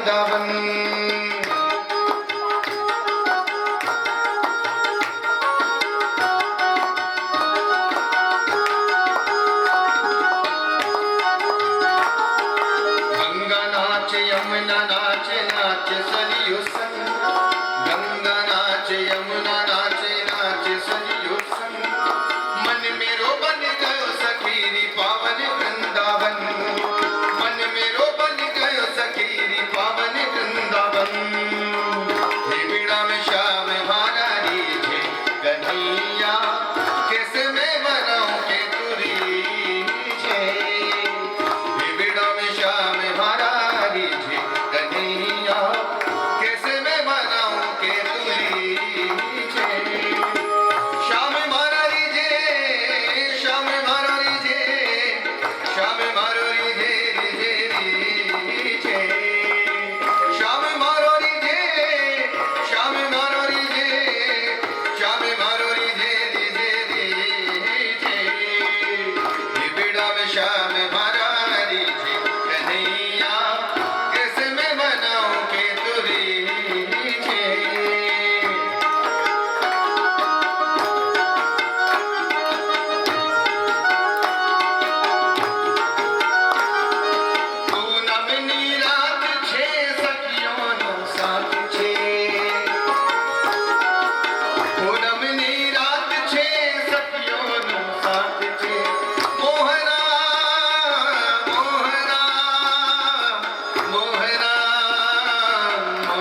वृंदावन। गंगा नाच यमुना नाच नाच सरयू संग, गंगा नाच यमुना नाच नाच सरयू संग, मन मेरो बन गयो सखीरी पावन वृंदावन, मन मेरो बन गयो सखीरी पावन वृंदावन। हे बीड़ा में श्याम भारा रीझे कन्हैया, कैसे मैं मनाऊं के तुरीझे। हे बीड़ा में श्याम भारा रीझे कन्हैया, कैसे मैं मनाऊं के तुरीझे। श्याम मारा रीझे, श्याम मारा रीझे, श्याम मारो रीझे रीझे रीझे, श्याम मारो रीझे, श्याम मारो रीझे, श्याम मारो रीझे रीझे रीझे। ये बीड़ा में श्याम मारा रीझे कन्हैया, कैसे मैं मनाऊं के तुरीझे। पूनमनी रात छे सखियों नो साथ छे, पूनमनी रात छे सखियों नो साथ छे। मोहना मोहना मोहना मोहना,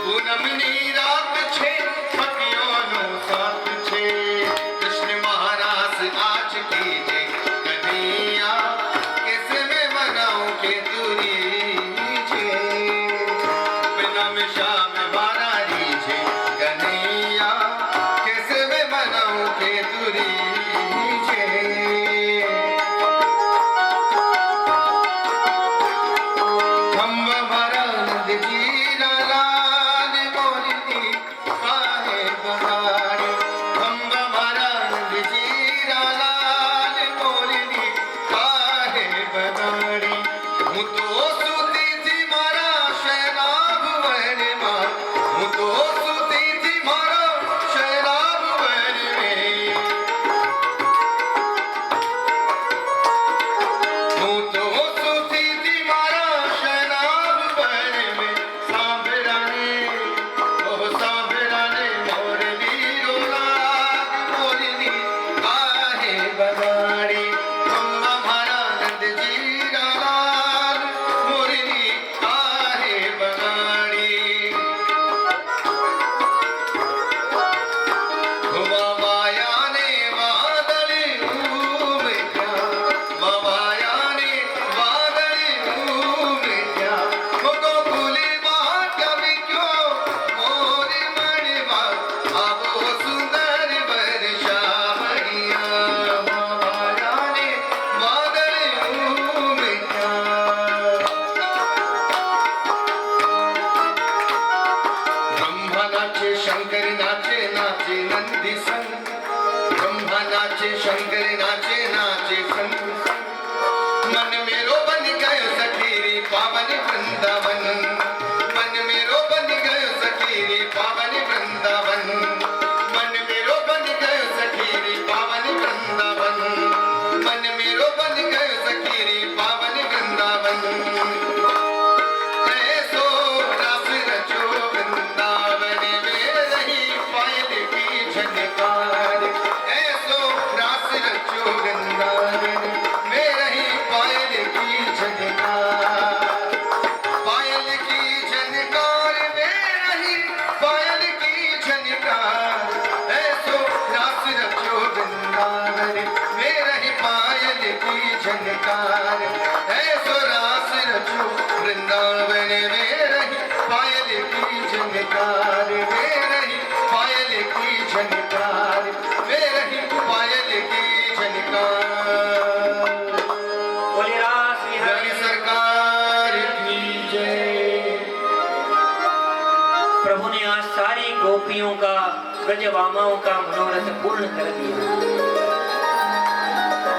पूनमनी रात छे सखियों नो साथ छे। कृष्ण महाराज आज कीजे कन्हैया, कैसे मैं मनाऊं के तुरीझे। बिना में श्याम बारा रीझे कन्हैया, कैसे मैं मनाऊं के तुरीझे। खम्भ भरा नंद जीरा लाल मोरनी काहे बहारे, खम्भ भरा नंद जीरा लाल मोरनी काहे बहारे। हूँ तो सुती थी मारा शैलाभ वन मां, हूँ तो सुती थी मारा शैलाभ वन में, हूँ तो सुती थी मारा शैलाभ वन में। सांभराने ओ सांभराने मोरनी रोलाग मोरनी काहे बगाड़ी। खम्भ भरा नंद जीरा लाल मोरनी काहे बगाड़ी। माया ने वादल उमट्या, माया ने वादल उमट्या, मुको फूले बात कभी क्यों मोर मनवा, आवो सुंदर वर्षा बढ़िया। माया ने वादल उमट्या। ब्रह्मा नाचे शंकर नाचे नाचे नंदी संग, ब्रह्मा नाचे शंकर नाचे नाचे संग, मन मेरो बन गयो सखीरी पावन वृंदावन, मन मेरो बन गयो सखीरी पावन वृंदावन, मन मेरो बन गयो सखीरी पावन वृंदावन, मन मेरो बन गयो सखीरी पावन वृंदावन। ऐसो रस रचो वृंदावन में रही पायल की झनकार, ऐसो रस रचो वृंदावन में रही पायल की झनकार। पायल की झनकार में रही पायल की झनकार, ऐसो रस रचो वृंदावन में रही पायल की झनकार, ऐसो रस रचो वृंदावन में रही पायल की झनकार, में रही पायल की झनकार, में रही पायल की झनकार। बोले रास बिहारी हरि सरकार की जय। प्रभु ने आज सारी गोपियों का ब्रजवामाओं का मनोरथ पूर्ण कर दिया।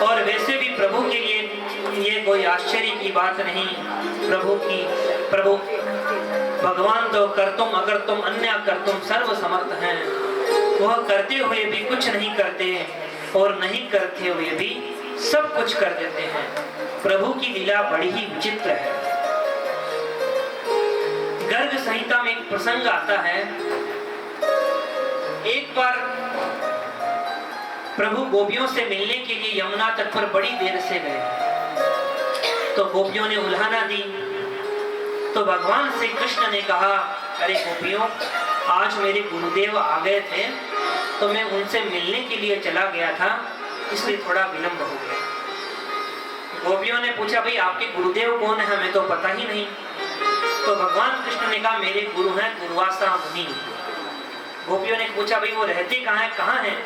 और वैसे भी प्रभु के लिए ये कोई आश्चर्य की बात नहीं। प्रभु भगवान तो कर्तुम अगर तुम अन्य कर्तुम सर्व समर्थ हैं। वह करते हुए भी कुछ नहीं करते और नहीं करते हुए भी सब कुछ कर देते हैं। प्रभु की लीला बड़ी ही विचित्र है। गर्ग संहिता में एक प्रसंग आता है। एक बार प्रभु गोपियों से मिलने के लिए यमुना तट पर बड़ी देर से गए, तो गोपियों ने उल्हाना दी। तो भगवान श्री कृष्ण ने कहा, अरे गोपियों, आज मेरे गुरुदेव आ गए थे तो मैं उनसे मिलने के लिए चला गया था, इसलिए थोड़ा विलंब हो गया। गोपियों ने पूछा, भाई आपके गुरुदेव कौन है, हमें तो पता ही नहीं। तो भगवान कृष्ण ने कहा, मेरे गुरु हैं दुर्वासा मुनि। गोपियों ने पूछा, भाई वो रहते कहाँ हैं?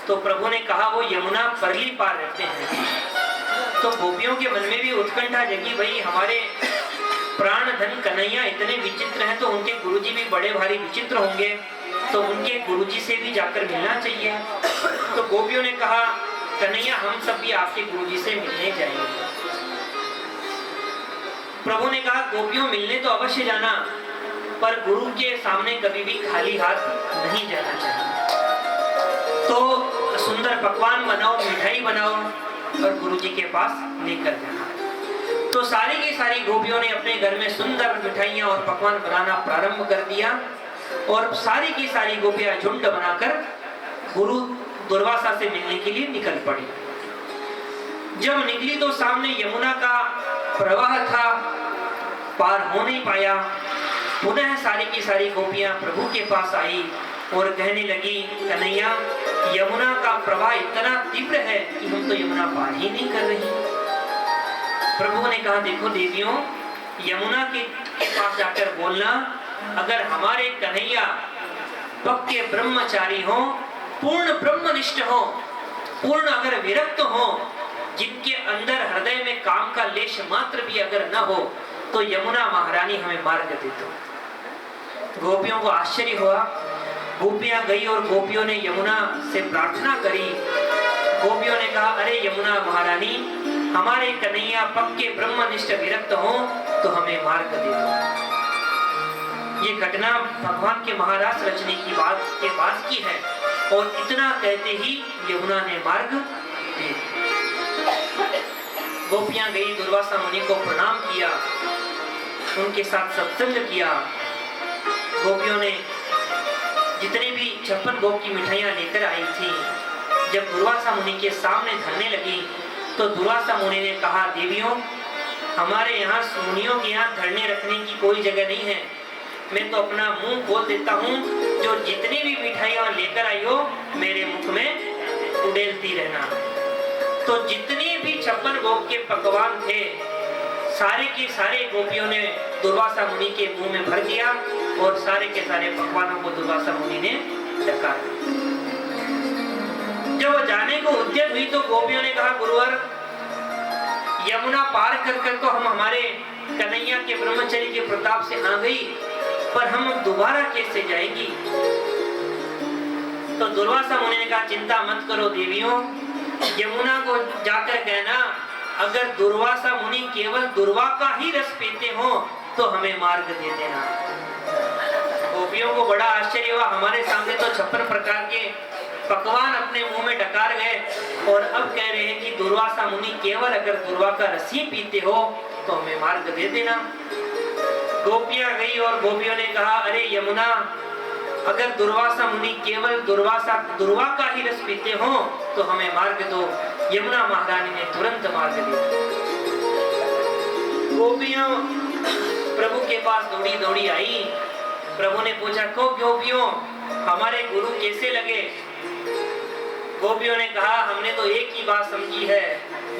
तो प्रभु ने कहा, वो यमुना परली पार रहते हैं। तो गोपियों के मन में भी उत्कंठा जगी, भाई हमारे प्राण धन कन्हैया इतने विचित्र हैं तो उनके गुरुजी भी बड़े भारी विचित्र होंगे, तो उनके गुरुजी से भी जाकर मिलना चाहिए। तो गोपियों ने कहा, कन्हैया हम सब भी आपके गुरुजी से मिलने जाएंगे। प्रभु ने कहा, गोपियों मिलने तो अवश्य जाना, पर गुरु के सामने कभी भी खाली हाथ नहीं जाना चाहिए। तो सुंदर पकवान बनाओ, मिठाई बनाओ और गुरुजी के पास लेकर जाना। तो सारी की सारी गोपियों ने अपने घर में सुंदर मिठाइयां और पकवान बनाना प्रारंभ कर दिया और सारी की सारी गोपियां झुंड बनाकर गुरु दुर्वासा से मिलने के लिए निकल पड़ी। जब निकली तो सामने यमुना का प्रवाह था, पार हो नहीं पाया। पुनः सारी की सारी गोपियां प्रभु के पास आई और कहने लगी, कन्हैया यमुना का प्रवाह इतना तीव्र है कि हम तो यमुना पार ही नहीं कर रही। प्रभु ने कहा, देखो देवियों, यमुना के पास जाकर बोलना, अगर हमारे कन्हैया पक्के ब्रह्मचारी हो, पूर्ण ब्रह्मनिष्ठ हो, पूर्ण अगर विरक्त हो, जिनके अंदर हृदय में काम का लेश मात्र भी अगर न हो, तो यमुना महारानी हमें मार्ग दे दो। गोपियों को आश्चर्य हुआ। गोपियां गई और गोपियों ने यमुना से प्रार्थना करी। गोपियों ने कहा, अरे यमुना महारानी, हमारे कन्हैया पक्के ब्रह्मनिष्ठ विरक्त हो तो हमें मार्ग दे दो। ये घटना भगवान के महाराज रचने की बात के बाद की है और इतना कहते ही यमुना ने मार्ग दे दिया। गोपियां गई, दुर्वासा मुनि को प्रणाम किया, उनके साथ सत्संग किया। गोपियों ने जितने भी 56 गोप की मिठाइयां लेकर आई थी, जब दुर्वासा मुनि के सामने धरने लगी तो दुर्वासा मुनि ने कहा, देवियों, हमारे यहाँ मुनियों के यहाँ धरने रखने की कोई जगह नहीं है। मैं तो अपना मुंह खोल देता हूँ, जो जितनी भी मिठाइयां लेकर आई हो मेरे मुख में उड़ेलती रहना। तो जितने भी 56 गोप के पकवान थे, सारे के सारे गोपियों ने दुर्वासा मुनि के मुंह में भर दिया और सारे के सारे पकवानों को दुर्वासा मुनि ने डकार दिया। जब वो जाने को उद्यत हुई तो गोपियों ने कहा, गुरुवर, यमुना पार कर कर तो हम हमारे कन्हैया के ब्रह्मचर्य के प्रताप से आ गई, पर हम दोबारा कैसे जाएंगी? तो दुर्वासा मुनि ने कहा, चिंता मत करो देवियों, यमुना को जाकर कहना, अगर दुर्वासा मुनि केवल दुर्वा का ही रस पीते हो तो हमें मार्ग दे देना। गोपियों को बड़ा आश्चर्य हुआ, हमारे सामने तो 56 प्रकार के पकवान अपने मुंह में डकार गए और अब कह रहे हैं कि दुर्वासा मुनि केवल अगर दुर्वा का रस ही पीते हो तो हमें मार्ग दे देना। गोपियां गई और गोपियों ने कहा, अरे यमुना, अगर दुर्वासा मुनि केवल दुर्वा का ही रस पीते हो तो हमें मार्ग दो। यमुना महारानी ने तुरंत मार्ग दिया। गोपियां प्रभु के पास दौड़ी दौड़ी आई। प्रभु ने पूछा, को गोपियों, हमारे गुरु कैसे लगे? गोपियों ने कहा, हमने तो एक ही बात समझी है,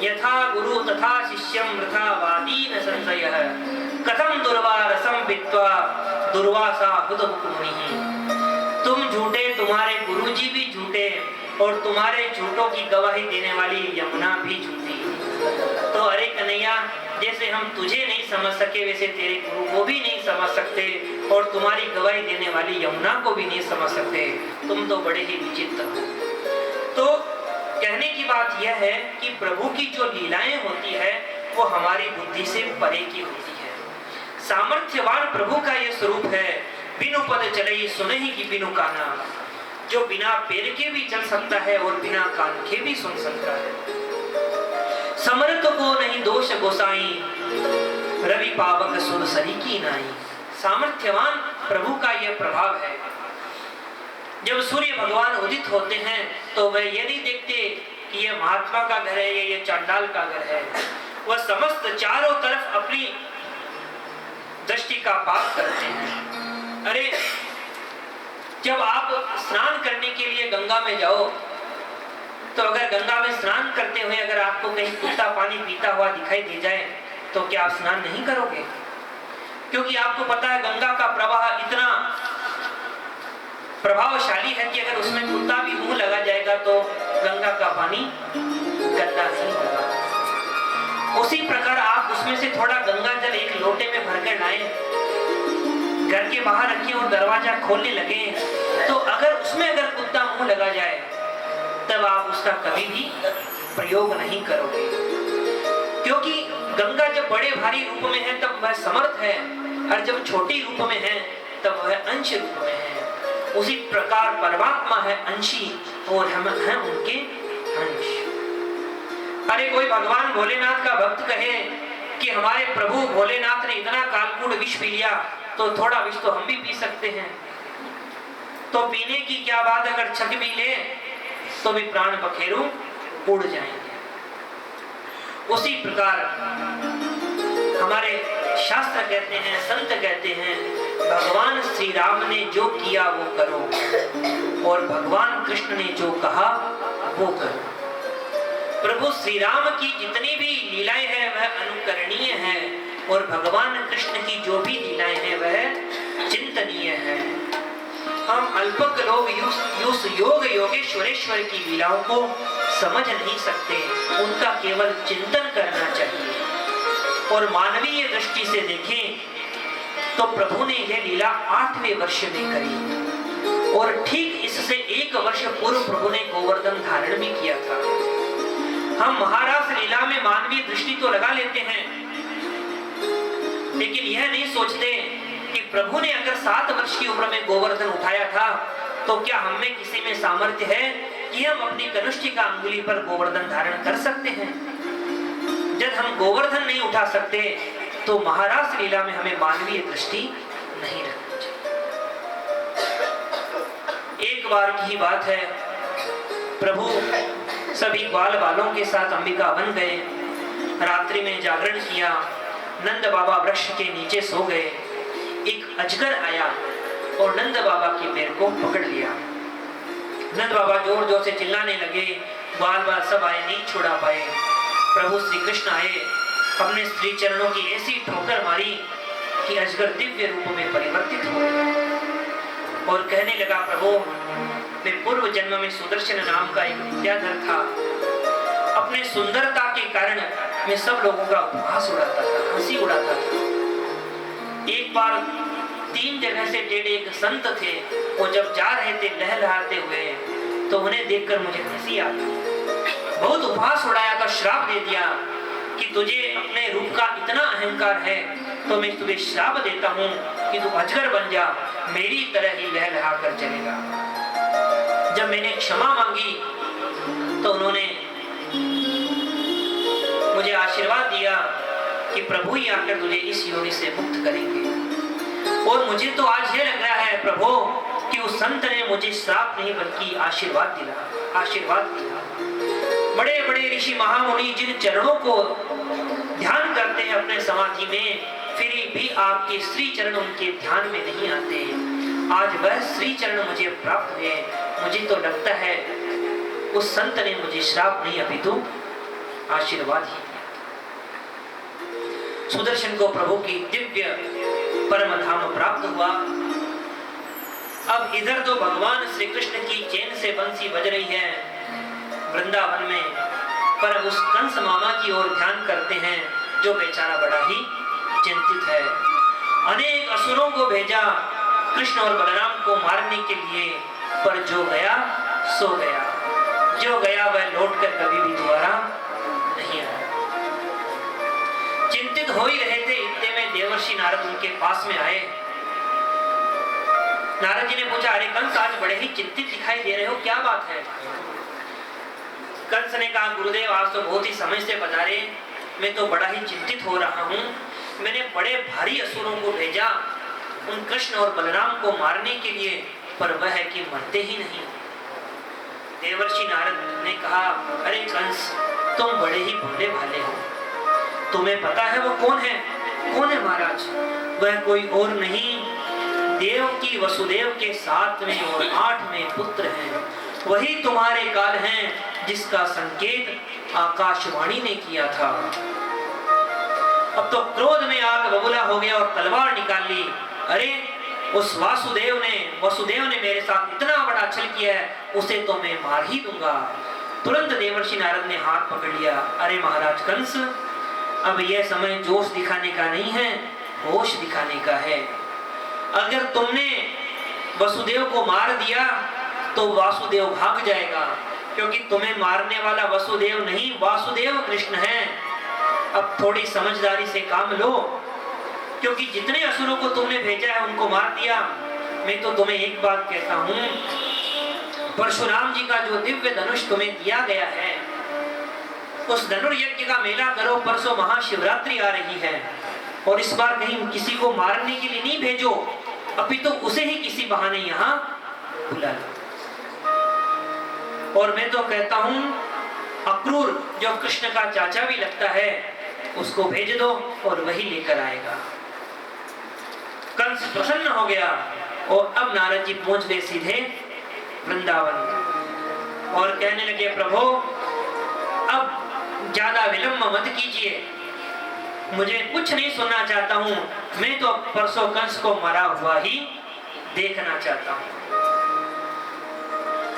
यथा गुरु तथा शिष्यम वृथा वादी न संशयः, कथम दुर्वा रसम पीत्वा दुर्वासा हुतमुनिः। तुम झूठे, तुम्हारे गुरुजी भी झूठे और तुम्हारे झूठों की गवाही देने वाली यमुना भी झूठी। तो अरे कन्हैया, जैसे हम तुझे नहीं समझ सके वैसे तेरे गुरु को भी नहीं समझ सकते और तुम्हारी गवाही देने वाली यमुना को भी नहीं समझ सकते। तुम तो बड़े ही विचित्र हो। तो कहने की बात यह है कि प्रभु की जो लीलाएं होती है वो हमारी बुद्धि से परे की होती है। सामर्थ्यवान प्रभु का यह स्वरूप है, बिनु पद चले सुने ही की बिनु काना, जो बिना पैर के भी चल सकता है और बिना कान के भी सुन सकता है। समर्थ को नहीं दोष गोसाई, रवि पावक सुर सरी की नाई। सामर्थ्यवान प्रभु का यह प्रभाव है। जब सूर्य भगवान उदित होते हैं तो वह ये नहीं देखते कि यह महात्मा का घर है या ये चांडाल का घर है, वह समस्त चारों तरफ अपनी दृष्टि का पात करते हैं। अरे जब आप स्नान करने के लिए गंगा में जाओ तो अगर गंगा में स्नान करते हुए अगर आपको कहीं कुत्ता पानी पीता हुआ दिखाई दे जाए तो क्या आप स्नान नहीं करोगे? क्योंकि आपको पता है गंगा का प्रवाह इतना प्रभावशाली है कि अगर उसमें कुत्ता भी मुंह लगा जाएगा तो गंगा का पानी गंदा नहीं होगा। उसी प्रकार आप उसमें से थोड़ा गंगा जल एक लोटे में भरकर लाएं, घर के बाहर रखें और दरवाजा खोलने लगे तो अगर उसमें अगर कुत्ता मुंह लगा जाए तब आप उसका कभी भी प्रयोग नहीं करोगे। क्योंकि गंगा जब बड़े भारी रूप में है तब वह समर्थ है, और जब छोटी रूप में है तब वह अंश रूप में है। उसी प्रकार परमात्मा है अंशी और हम हैं उनके अंश। अरे कोई भगवान भोलेनाथ का भक्त कहे कि हमारे प्रभु भोलेनाथ ने इतना कालकूट विष पी लिया तो थोड़ा विष तो हम भी पी सकते हैं। तो पीने की क्या बात, अगर छक भी ले तो भी प्राण पखेरु उड़ जाएंगे। उसी प्रकार हमारे शास्त्र कहते हैं, संत कहते हैं, भगवान श्री राम ने जो किया वो करो और भगवान कृष्ण ने जो कहा वो करो। प्रभु श्री राम की जितनी भी लीलाएं हैं वह अनुकरणीय है और भगवान कृष्ण की जो भी लीलाएं हैं वह चिंतनीय है। हम अल्पक लोग योग योगेश्वरेश्वर की लीलाओं को समझ नहीं सकते, उनका केवल चिंतन करना चाहिए। और मानवीय दृष्टि से देखें तो प्रभु ने यह लीला 8वें वर्ष में करी और ठीक इससे 1 वर्ष पूर्व प्रभु ने गोवर्धन धारण भी किया था। हम महारास लीला में मानवीय दृष्टि तो लगा लेते हैं, लेकिन यह नहीं सोचते कि प्रभु ने अगर 7 वर्ष की उम्र में गोवर्धन उठाया था तो क्या हम में किसी में सामर्थ्य है कि हम अपनी कनिष्ठिका अंगुली पर गोवर्धन धारण कर सकते हैं? जब हम गोवर्धन नहीं उठा सकते तो महारास लीला में हमें मानवीय दृष्टि नहीं रखनी चाहिए। एक बार की ही बात है, प्रभु सभी ग्वाल बालों के साथ अंबिका बन गए, रात्रि में जागरण किया, नंद बाबा वृक्ष के नीचे सो गए। एक अजगर आया और नंद बाबा के पैर को पकड़ लिया। नंद बाबा जोर जोर से चिल्लाने लगे, बाल बाल सब आए, नहीं छुड़ा पाए। प्रभु श्री कृष्ण आए, अपने स्त्री चरणों की ऐसी ठोकर मारी कि अजगर दिव्य रूप में परिवर्तित हो गया और कहने लगा, प्रभु मैं पूर्व जन्म में सुदर्शन नाम का एक विद्याधर था, अपने सुंदरता के कारण मैं सब लोगों का उपहास उड़ाता था, हंसी उड़ाता था। एक बार 3 जगह से टेढ़े एक संत थे, वो जब जा रहे थे लहलहाते हुए तो उन्हें देखकर मुझे हंसी आ गई, बहुत उपहास उड़ाया था, श्राप दे दिया कि तुझे अपने रूप का इतना अहंकार है तो मैं तुझे श्राप देता हूँ कि तू अजगर बन जा, मेरी तरह ही लहलहा कर चलेगा। जब मैंने क्षमा मांगी तो उन्होंने मुझे आशीर्वाद दिया कि प्रभु ही आकर तुझे इस योनि से मुक्त करेंगे। और मुझे तो आज ये लग रहा है प्रभु कि उस संत ने मुझे श्राप नहीं बल्कि आशीर्वाद दिया। बड़े बड़े ऋषि महामुनि जिन चरणों को ध्यान करते हैं अपने समाधि में, फिर भी आपके श्री चरण उनके ध्यान में नहीं आते। आज वह श्री चरण मुझे प्राप्त हुए, मुझे तो लगता है उस संत ने मुझे श्राप नहीं अपितु आशीर्वाद ही दिया। सुदर्शन को प्रभु की दिव्य परम धाम प्राप्त हुआ। अब इधर तो भगवान श्री कृष्ण की चैन से बंसी बज रही है वृंदावन में, पर उस कंस मामा की ओर ध्यान करते हैं जो बेचारा बड़ा ही चिंतित है। अनेक असुरों को भेजा कृष्ण और बलराम को मारने के लिए, पर जो गया सो गया। जो गया वह लौटकर कभी भी दोबारा नहीं आया। चिंतित हो ही रहे थे, इतने में देवर्षि नारद उनके पास में आए। नारद जी ने पूछा, अरे कंस, आज बड़े ही चिंतित दिखाई दे रहे हो, क्या बात है? कंस ने कहा, गुरुदेव आज तो बहुत ही समय से पधारे, मैं तो बड़ा ही चिंतित हो रहा हूँ। मैंने बड़े भारी असुरों को भेजा उन कृष्ण और बलराम को मारने के लिए, पर वह है कि मरते ही नहीं। देवर्षि नारद ने कहा, अरे कंस, तुम बड़े ही भोले भाले हो, तुम्हें पता है वो कौन है? कौन है महाराज? वह कोई और नहीं, देव की वसुदेव के 7वें और 8वें पुत्र हैं। वही तुम्हारे काल हैं जिसका संकेत आकाशवाणी ने किया था। अब तो क्रोध में आग बबूला हो गया और तलवार निकाल ली। अरे उस वसुदेव ने मेरे साथ इतना बड़ा छल किया है, उसे तो मैं मार ही दूंगा। तुरंत देवर्षि नारद ने हाथ पकड़ लिया। अरे महाराज कंस, अब यह समय जोश दिखाने का नहीं है, होश दिखाने का है। अगर तुमने वसुदेव को मार दिया तो वासुदेव भाग जाएगा, क्योंकि तुम्हें मारने वाला वसुदेव नहीं, वासुदेव कृष्ण है। अब थोड़ी समझदारी से काम लो, क्योंकि जितने असुरों को तुमने भेजा है उनको मार दिया। मैं तो तुम्हें एक बात कहता हूँ, परशुराम जी का जो दिव्य धनुष तुम्हें दिया गया है, उस धनुर्यज्ञ का मेला करो। परसों महाशिवरात्रि आ रही है, और इस बार कहीं किसी को मारने के लिए नहीं भेजो, अभी तो उसे ही किसी बहाने यहाँ बुला लो। और मैं तो कहता हूँ, अक्रूर जो कृष्ण का चाचा भी लगता है, उसको भेज दो और वही लेकर आएगा। कंस प्रसन्न हो गया और अब नारद जी पहुंच गए सीधे वृंदावन और कहने लगे, प्रभु अब ज्यादा विलंब मत कीजिए, मुझे कुछ नहीं सुनना चाहता हूँ, मैं तो परसों कंस को मरा हुआ ही देखना चाहता हूँ।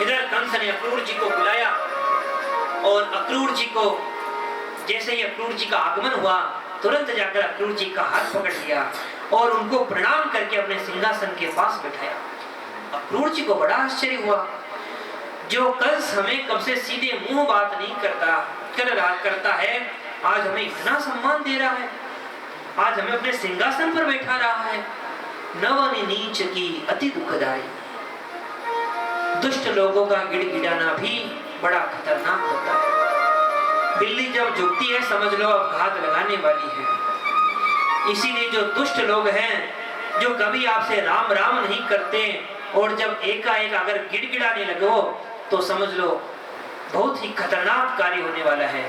इधर कंस ने अक्रूर जी को बुलाया और अक्रूर जी को जैसे ही अक्रूर जी का आगमन हुआ, तुरंत जाकर अक्रूर जी का हाथ पकड़ लिया और उनको प्रणाम करके अपने सिंहासन के पास बैठाया। अक्रूर जी को बड़ा आश्चर्य हुआ, जो कंस हमें कब से सीधे मुंह बात नहीं करता है, आज हमें इतना सम्मान दे रहा है, आज हमें अपने सिंहासन पर बैठा रहा है। नवन नीच की अति दुखदाई। दुष्ट लोगों का गिड़गिड़ाना भी बड़ा खतरनाक होता है। बिल्ली जब झुकती है, समझ लो अब घात लगाने वाली है। इसीलिए जो दुष्ट लोग हैं, जो कभी आपसे राम राम नहीं करते, और जब एकाएक अगर गिड़गिड़ाने लगो तो समझ लो बहुत ही खतरनाक कार्य होने वाला है।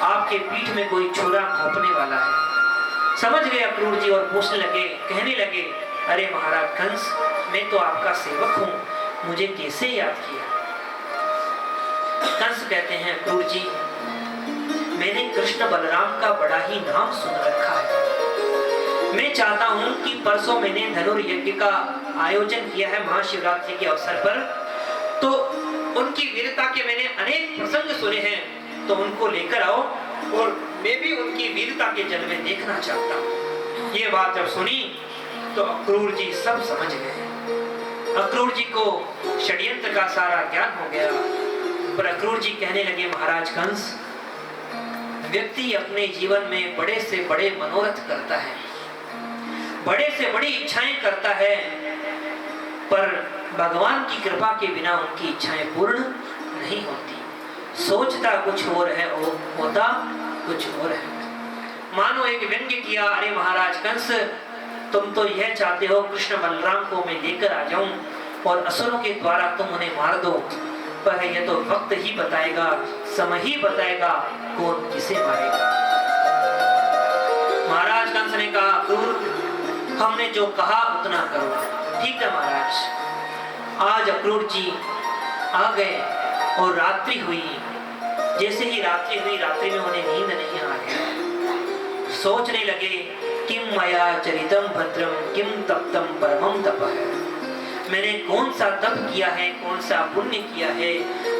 आपके पीठ में कोई छुरा घोंपने वाला है। समझ गए अक्रूर जी और पूछने लगे, कहने लगे, अरे महाराज कंस, मैं तो आपका सेवक हूँ, मुझे कैसे याद किया? कंस कहते हैं, अक्रूर जी, मैंने कृष्ण बलराम का बड़ा ही नाम सुन रखा है। मैं चाहता हूँ कि परसों मैंने धनुर्यज्ञ का आयोजन किया है महाशिवरात्रि के अवसर पर, तो उनकी वीरता के मैंने अनेक प्रसंग सुने हैं, तो उनको लेकर आओ और मैं भी उनकी वीरता के जलवे देखना चाहता हूँ। ये बात जब सुनी तो अक्रूर जी सब समझ गए। अक्रूर जी को षड्यंत्र का सारा ज्ञान हो गया, पर अक्रूर जी कहने लगे, महाराज कंस, व्यक्ति अपने जीवन में बड़े से बड़े मनोरथ करता है, बड़े से बड़ी इच्छाएं करता है, पर भगवान की कृपा के बिना उनकी इच्छाएं पूर्ण नहीं होती। सोचता कुछ और है और होता कुछ और है। मानो एक व्यंग्य किया, अरे महाराज कंस, तुम तो यह चाहते हो कृष्ण बलराम को मैं लेकर आ जाऊं और असुरों के द्वारा तुम उन्हें मार दो, पर यह तो वक्त ही बताएगा, समय ही बताएगा कौन किसे मारेगा। महाराज कंस ने कहा, अक्रूर, हमने जो कहा उतना करो। ठीक है महाराज। आज अक्रूर जी आ गए और रात्रि हुई। जैसे ही रात्रि हुई, रात्रि में उन्हें नींद नहीं आ रही। सोचने लगे, किम मया चरितम भद्रम किम तप्तम परमम तपः। मैंने कौन सा तप किया है, कौन सा पुण्य किया है,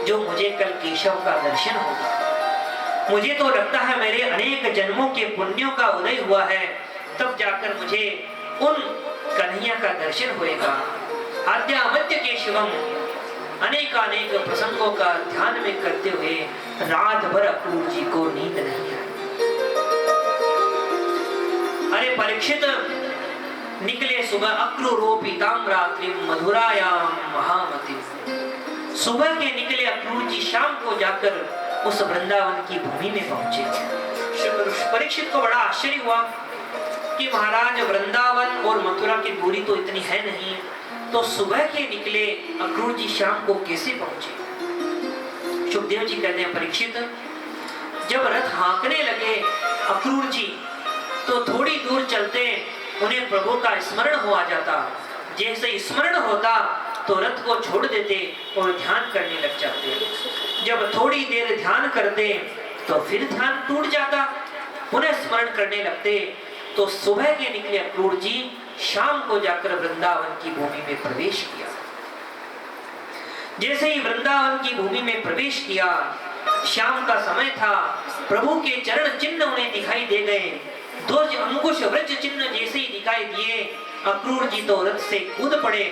जो मुझे कल केशव का दर्शन होगा। मुझे तो लगता है मेरे अनेक जन्मों के पुण्यों का उदय हुआ है, तब जाकर मुझे उन कन्हैया का दर्शन होएगा। आद्या मध्य केशवम, अनेक प्रसंगों का ध्यान में करते हुए रात भर अक्रूर जी को नींद नहीं आई। अरे परीक्षित, निकले सुबह अक्रूरो पीताम्रात्रिम मधुरायाम महामति। सुबह के निकले अक्रूर जी शाम को जाकर उस वृंदावन की भूमि में पहुंचे। परीक्षित को बड़ा आश्चर्य हुआ कि महाराज वृंदावन और मथुरा की दूरी तो इतनी है नहीं, तो सुबह के निकले अक्रूर जी शाम को कैसे पहुंचे। सुखदेव जी कहते हैं परीक्षित, जब रथ हाँकने लगे अक्रूर जी तो थोड़ी दूर चलते उन्हें प्रभु का स्मरण हुआ जाता। जैसे स्मरण होता तो रथ को छोड़ देते और ध्यान करने लग जाते। जब थोड़ी देर ध्यान करते तो फिर ध्यान टूट जाता, पुनः स्मरण करने लगते। तो सुबह के निकले अक्रूर जी शाम को जाकर वृंदावन की भूमि में प्रवेश किया। जैसे ही वृंदावन की भूमि में प्रवेश किया, शाम का समय था, प्रभु के चरण चिन्ह उन्हें दिखाई दे गए। दो अंकुश वृक्ष चिन्ह जैसे ही दिखाई दिए, अक्रूर जी तो रथ से कूद पड़े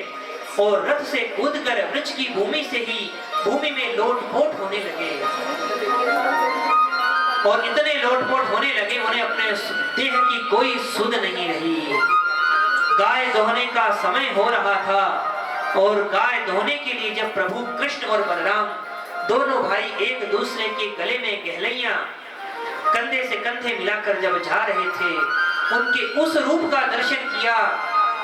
और रथ से कूदकर वृक्ष की भूमि से ही भूमि में लोटपोट होने लगे। और इतने लोटपोट होने लगे उन्हें अपने देह की कोई सुध नहीं रही। गाय दोहने का समय हो रहा था और गाय दोहने के लिए जब प्रभु कृष्ण और बलराम दोनों भाई एक दूसरे के गले में गहलैया कंधे से कंधे मिलाकर जब जा रहे थे, उनके उस रूप का दर्शन किया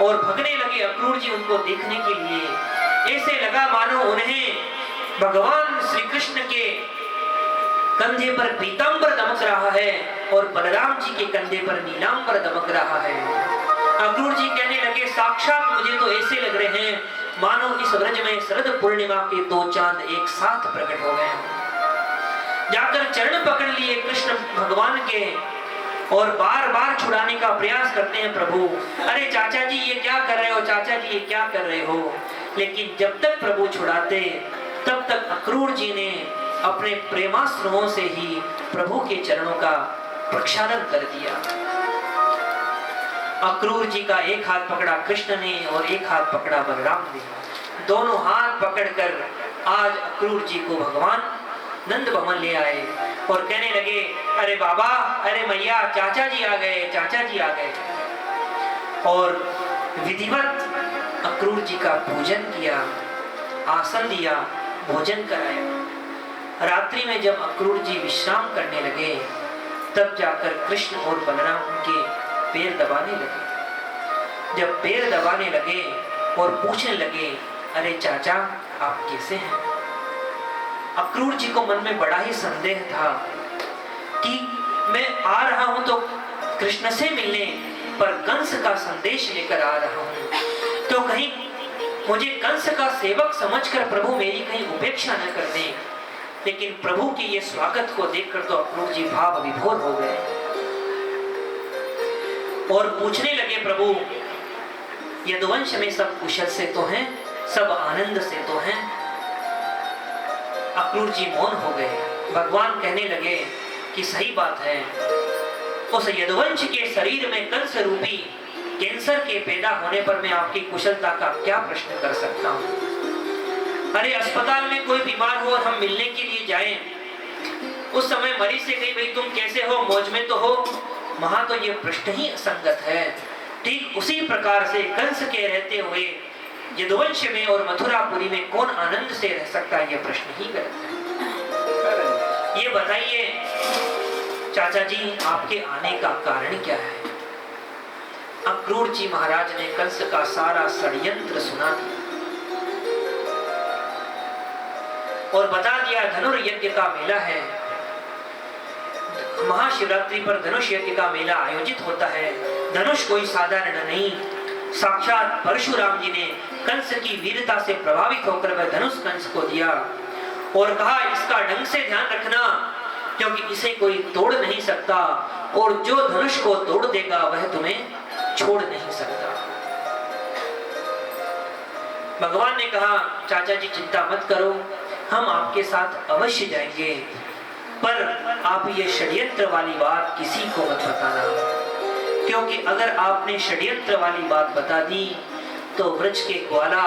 और भगने लगे अक्रूर जी उनको देखने के लिए। ऐसे लगा मानो उन्हें भगवान श्री कृष्ण के कंधे पर पीतांबर दमक रहा है और बलराम जी के कंधे पर नीलांबर दमक रहा है। अक्रूर जी कहने लगे, साक्षात मुझे तो ऐसे लग रहे हैं मानो इस व्रज में शरद पूर्णिमा के दो चांद एक साथ प्रकट हो गए। जाकर चरण पकड़ लिए कृष्ण भगवान के और बार बार छुड़ाने का प्रयास करते हैं प्रभु। अरे चाचा जी ये क्या कर रहे हो, चाचा जी ये क्या कर रहे हो। लेकिन जब तक प्रभु छुड़ाते तब तक अक्रूर जी ने अपने प्रेमाश्रुओं से ही प्रभु के चरणों का प्रक्षालन कर दिया। अक्रूर जी का एक हाथ पकड़ा कृष्ण ने और एक हाथ पकड़ा बलराम ने। दोनों हाथ पकड़कर आज अक्रूर जी को भगवान नंद भवन ले आए और कहने लगे, अरे बाबा, अरे मैया, चाचा जी आ गए, चाचा जी आ गए। और विधिवत अक्रूर जी का पूजन किया, आसन दिया, भोजन कराया। रात्रि में जब अक्रूर जी विश्राम करने लगे तब जाकर कृष्ण और बलराम उनके पैर दबाने लगे। जब पैर दबाने लगे और पूछने लगे, अरे चाचा आप कैसे हैं। अक्रूर जी को मन में बड़ा ही संदेह था कि मैं आ रहा हूं तो कृष्ण से मिलने, पर कंस का संदेश लेकर आ रहा हूं, तो कहीं मुझे कंस का सेवक समझकर प्रभु मेरी कहीं उपेक्षा न कर दें। लेकिन प्रभु के ये स्वागत को देखकर तो अक्रूर जी भाव विभोर हो गए और पूछने लगे, प्रभु यदुवंश में सब कुशल से तो हैं, सब आनंद से तो हैं। अक्रूर जी मौन हो गए। भगवान कहने लगे कि सही बात है, उस यदुवंश के शरीर में कंस रूपी कैंसर के पैदा होने पर मैं आपकी कुशलता का क्या प्रश्न कर सकता हूँ। अरे अस्पताल में कोई बीमार हो और हम मिलने के लिए जाएं, उस समय मरीज से कही भाई तुम कैसे हो, मौज में तो हो, वहां तो ये प्रश्न ही असंगत है। ठीक उसी प्रकार से कंस के रहते हुए यदुवंश में और मथुरापुरी में कौन आनंद से रह सकता है, ये प्रश्न ही गलत है। ये बताइए चाचा जी आपके आने का कारण क्या है। अक्रूर जी महाराज ने कंस का सारा षड्यंत्र सुना दिया और बता दिया धनुर्यज्ञ का मेला है, महाशिवरात्रि पर धनुष यज्ञ का मेला आयोजित होता है। धनुष कोई साधारण नहीं, साक्षात परशुराम जी ने कंस की वीरता से प्रभावित होकर वह धनुष कंस को दिया और कहा इसका ढंग से ध्यान रखना क्योंकि इसे कोई तोड़ नहीं सकता और जो धनुष को तोड़ देगा वह तुम्हें छोड़ नहीं सकता। भगवान ने कहा चाचा जी चिंता मत करो, हम आपके साथ अवश्य जाएंगे, पर आप ये षड्यंत्र वाली बात किसी को मत बताना, क्योंकि अगर आपने षड्यंत्र वाली बात बता दी तो व्रज के ग्वाला,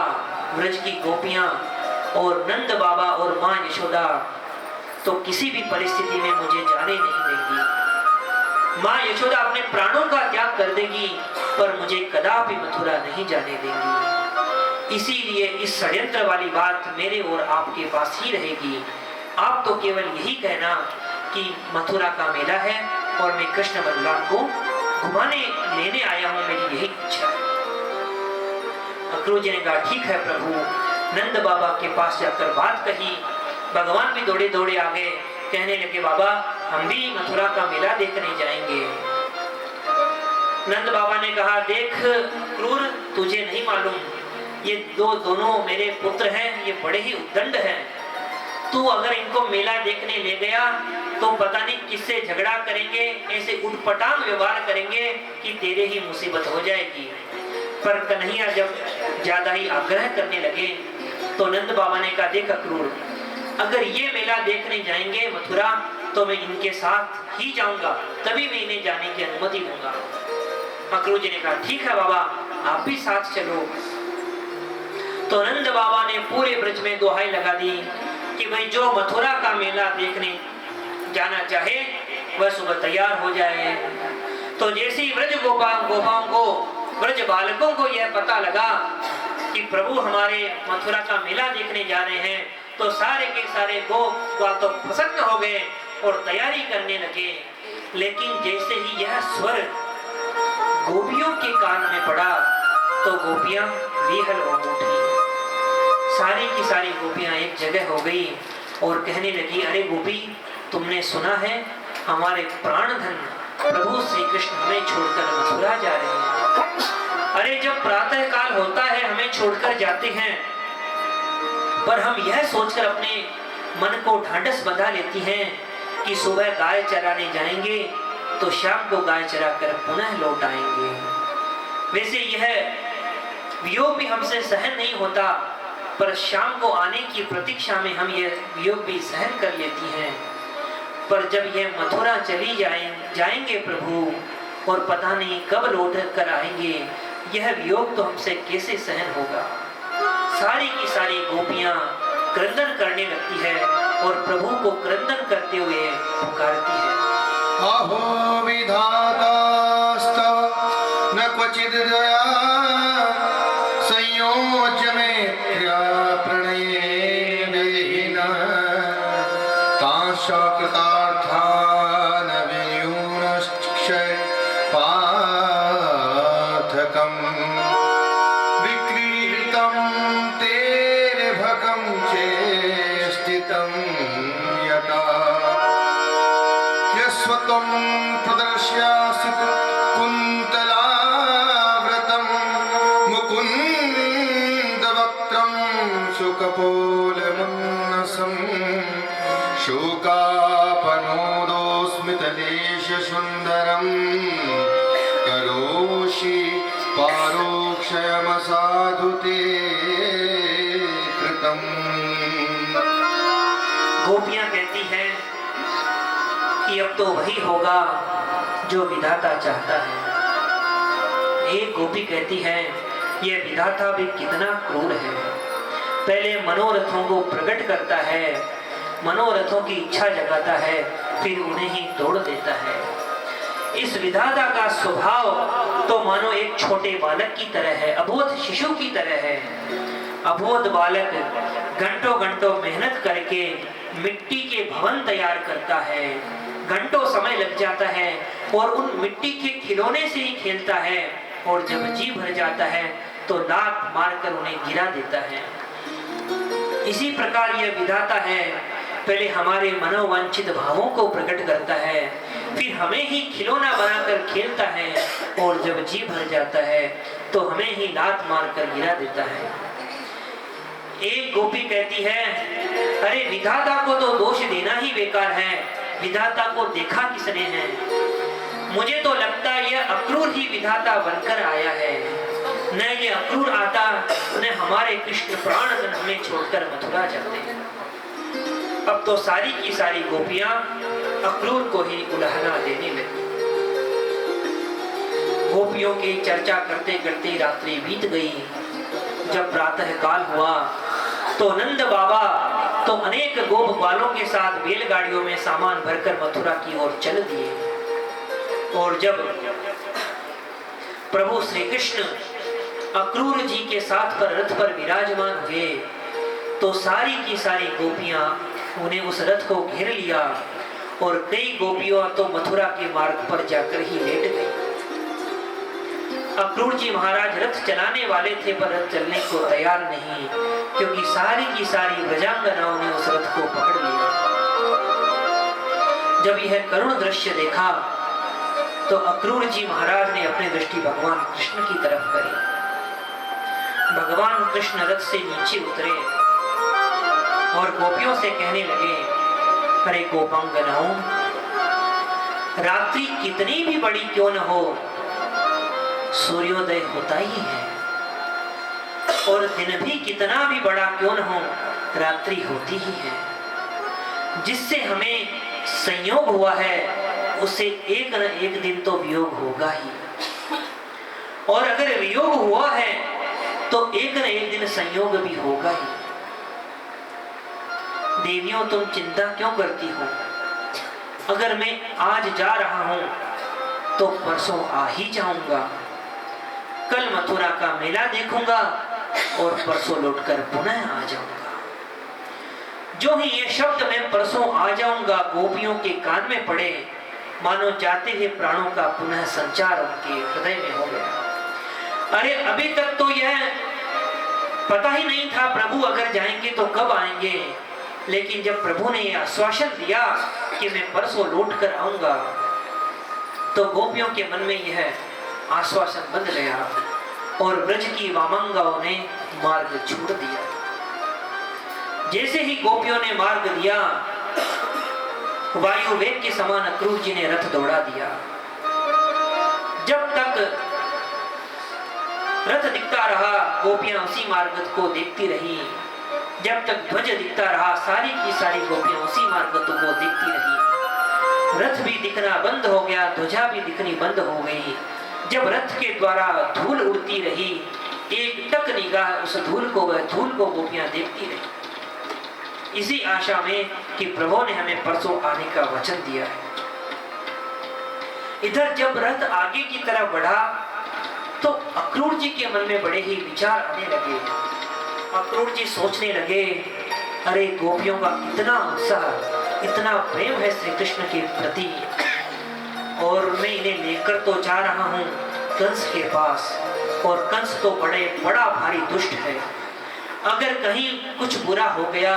व्रज की गोपियां और नंद बाबा और माँ यशोदा तो किसी भी परिस्थिति में मुझे जाने नहीं देंगी। माँ यशोदा अपने प्राणों का त्याग कर देगी पर मुझे कदापि मथुरा नहीं जाने देंगी। इसीलिए इस षड्यंत्र वाली बात मेरे और आपके पास ही रहेगी। आप तो केवल यही कहना कि मथुरा का मेला है और मैं कृष्ण बलराम को घुमाने लेने आया हूं, मेरी यही इच्छा है। अक्रूर जी ने कहा ठीक है प्रभु। नंद बाबा के पास जाकर बात कही। भगवान भी दौड़े दौड़े आ गए, कहने लगे बाबा हम भी मथुरा का मेला देखने जाएंगे। नंद बाबा ने कहा देख क्रूर, तुझे नहीं मालूम ये दोनों मेरे पुत्र हैं, ये बड़े ही उद्दंड हैं। तू अगर इनको मेला देखने ले गया तो पता नहीं किससे झगड़ा करेंगे, ऐसे उटपटांग व्यवहार करेंगे कि तेरे ही मुसीबत हो जाएगी। पर कन्हैया जब ज्यादा ही आग्रह करने लगे तो नंद बाबा ने कहा देख अक्रूर, अगर ये मेला देखने जाएंगे मथुरा तो मैं इनके साथ ही जाऊंगा, तभी मैं इन्हें जाने की अनुमति दूंगा। अक्रूर जी ने कहा ठीक है बाबा, आप भी साथ चलो। तो नंद बाबा ने पूरे ब्रज में दुहाई लगा दी कि भाई जो मथुरा का मेला देखने जाना चाहे वह सुबह तैयार हो जाए। तो जैसे ही ब्रज गोपाओं को, ब्रज बालकों को यह पता लगा कि प्रभु हमारे मथुरा का मेला देखने जा रहे हैं, तो सारे के सारे गोपाल तो प्रसन्न हो गए और तैयारी करने लगे। लेकिन जैसे ही यह स्वर गोपियों के कान में पड़ा तो गोपियां विहल हो उठी। सारी की सारी गोपियां एक जगह हो गई और कहने लगी अरे गोपी, तुमने सुना है हमारे प्राणधन प्रभु श्री कृष्ण हमें छोड़कर मथुरा जा रहे हैं। अरे जब प्रातः काल होता है हमें छोड़कर जाते हैं, पर हम यह सोचकर अपने मन को ढांढस बंधा लेती हैं कि सुबह गाय चराने जाएंगे तो शाम को गाय चराकर पुनः लौट आएंगे। वैसे यह वियोग भी हमसे सहन नहीं होता, पर शाम को आने की प्रतीक्षा में हम यह वियोग भी सहन कर लेती हैं। पर जब यह मथुरा चली जाएंगे प्रभु और पता नहीं कब लौट कर आएंगे, यह वियोग तो हमसे कैसे सहन होगा। सारी की सारी गोपियां क्रंदन करने लगती है और प्रभु को क्रंदन करते हुए पुकारती है। अहो विधातास्तव न क्वचिद् दया संयोज्य में प्रणये देहिनः तांश्च कृतार्थान् विन्यूनश्चक्षय पार्थकम् विक्रीडितं तेर्भकं चेष्टितं यथा यस्वत्वं प्रदर्श्यासि कुन्तलाव्रतं मुकुन्दवक्त्रं शुकपोलमुन्नसं शोकापनोदोस्मितदेशसुन्दरं करोषि पारोक्षयमसाधु ते कृतम्। गोपियां कहती हैं कि अब तो वही होगा जो विधाता चाहता है। एक गोपी कहती है यह विधाता भी कितना क्रूर है। पहले मनोरथों को प्रकट करता है, मनोरथों की इच्छा जगाता है, फिर उन्हें ही तोड़ देता है। इस विधाता का स्वभाव तो मानो एक छोटे बालक की तरह है, अबोध शिशु की तरह है। अबोध बालक घंटों घंटों मेहनत करके मिट्टी के भवन तैयार करता है, घंटों समय लग जाता है और उन मिट्टी के खिलौने से ही खेलता है, और जब जी भर जाता है तो लात मारकर उन्हें गिरा देता है। इसी प्रकार यह विधाता है, पहले हमारे मनोवांछित भावों को प्रकट करता है, फिर हमें ही खिलौना बनाकर खेलता है, और जब जी भर जाता है तो हमें ही लात मारकर गिरा देता है। एक गोपी कहती है अरे विधाता को तो दोष देना ही बेकार है, विधाता को देखा किसने है। मुझे तो लगता है यह अक्रूर ही विधाता बनकर आया है। न ये अक्रूर आता न हमारे कृष्ण प्राणधन हमें छोड़कर मथुरा जाते। अब तो सारी की सारी गोपियां अक्रूर को ही उलाहना देने लगी। गोपियों की चर्चा करते करते रात्रि बीत गई। जब प्रातः काल हुआ तो नंद बाबा तो अनेक गोप ग्वालों के साथ बैलगाड़ियों में सामान भरकर मथुरा की ओर चल दिए। और जब प्रभु श्री कृष्ण अक्रूर जी के साथ पर रथ पर विराजमान हुए तो सारी की सारी गोपियां उन्हें उस रथ को घेर लिया और कई गोपियों तो मथुरा के मार्ग पर जाकर ही लेट गई। अक्रूर जी महाराज रथ चलाने वाले थे पर रथ चलने को तैयार नहीं, क्योंकि सारी की सारी ब्रजांगनाओं ने उस रथ को पकड़ लिया। जब यह करुण दृश्य देखा तो अक्रूर जी महाराज ने अपनी दृष्टि भगवान कृष्ण की तरफ करी। भगवान कृष्ण रथ से नीचे उतरे और गोपियों से कहने लगे, अरे गोपांगनाओं, रात्रि कितनी भी बड़ी क्यों न हो, सूर्योदय होता ही है, और दिन भी कितना भी बड़ा क्यों न हो, रात्रि होती ही है। जिससे हमें संयोग हुआ है उससे एक न एक दिन तो वियोग होगा ही, और अगर वियोग हुआ है तो एक न एक दिन संयोग भी होगा ही। देवियों, तुम चिंता क्यों करती हो? अगर मैं आज जा रहा हूं तो परसों आ ही जाऊंगा, कल मथुरा का मेला देखूंगा और परसों लौटकर पुनः आ जाऊंगा। जो ही ये शब्द मैं परसों आ जाऊंगा गोपियों के कान में पड़े, मानो जाते हुए प्राणों का पुनः संचार उनके हृदय में हो गया। अरे अभी तक तो यह पता ही नहीं था प्रभु अगर जाएंगे तो कब आएंगे, लेकिन जब प्रभु ने यह आश्वासन दिया कि मैं परसों लौट कर आऊंगा, तो गोपियों के मन में यह आश्वासन बंध गया और ब्रज की वामंगाओं ने मार्ग छोड़ दिया। जैसे ही गोपियों ने मार्ग दिया, वायु वेग के समान अक्रूर जी ने रथ दौड़ा दिया। जब तक रथ दिखता रहा गोपियां उसी मार्ग को देखती रही, जब तक ध्वज दिखता रहा सारी की सारी गोपियां उसी मार्ग को देखती रही। रथ भी दिखना बंद हो गया, ध्वजा भी दिखनी बंद हो गई। जब रथ के द्वारा धूल उड़ती रही, एक टक निगाह उस धूल को गोपियां देखती रही, इसी आशा में कि प्रभु ने हमें परसों आने का वचन दिया है। इधर जब रथ आगे की तरफ बढ़ा तो अक्रूर जी के मन में बड़े ही विचार आने लगे। अक्रूर जी सोचने लगे, अरे गोपियों का इतना उत्साह, इतना प्रेम है श्री कृष्ण के प्रति, और मैं इन्हें लेकर तो जा रहा हूँ कंस के पास, और कंस तो बड़ा भारी दुष्ट है। अगर कहीं कुछ बुरा हो गया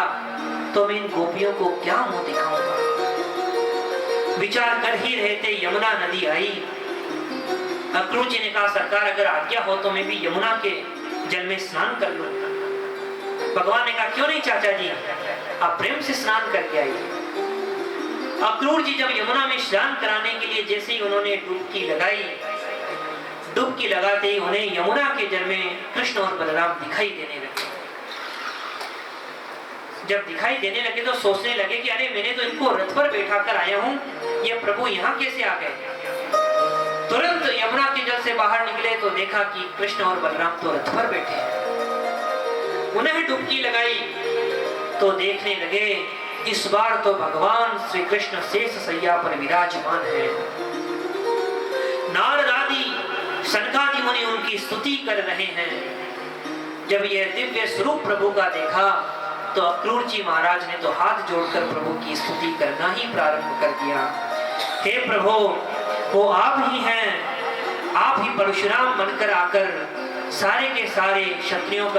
तो मैं इन गोपियों को क्या मुंह दिखाऊंगा। विचार कर ही रहे थे, यमुना नदी आई। अक्रूर जी ने कहा, सरकार अगर आज्ञा हो तो मैं भी यमुना के जल में स्नान कर लूं। भगवान ने कहा, क्यों नहीं चाचा जी, आप प्रेम से स्नान करके आइए। अक्रूर जी जब यमुना में स्नान कराने के लिए जैसे ही उन्होंने डुबकी लगाई, डुबकी लगाते ही उन्हें यमुना के जल में कृष्ण और बलराम दिखाई देने लगे। जब दिखाई देने लगे तो सोचने लगे कि अरे मैंने तो इनको रथ पर बैठा कर आया हूँ, ये प्रभु यहाँ कैसे आ गए। तुरंत यमुना के जल से बाहर निकले तो देखा कि कृष्ण और बलराम तो रथ पर बैठे हैं। उन्हें डुबकी लगाई तो देखने लगे इस बार तो भगवान श्री कृष्ण शेष सैया पर विराजमान है। नारद आदि सनकादि मुनि उनकी स्तुति कर रहे हैं। जब यह दिव्य स्वरूप प्रभु का देखा तो अक्रूर जी महाराज ने तो हाथ जोड़कर प्रभु की स्तुति करना ही प्रारंभ कर दिया। हे प्रभु, वो आप ही हैं, आप ही परशुराम बनकर आकर सारे के सारे क्षत्रियों का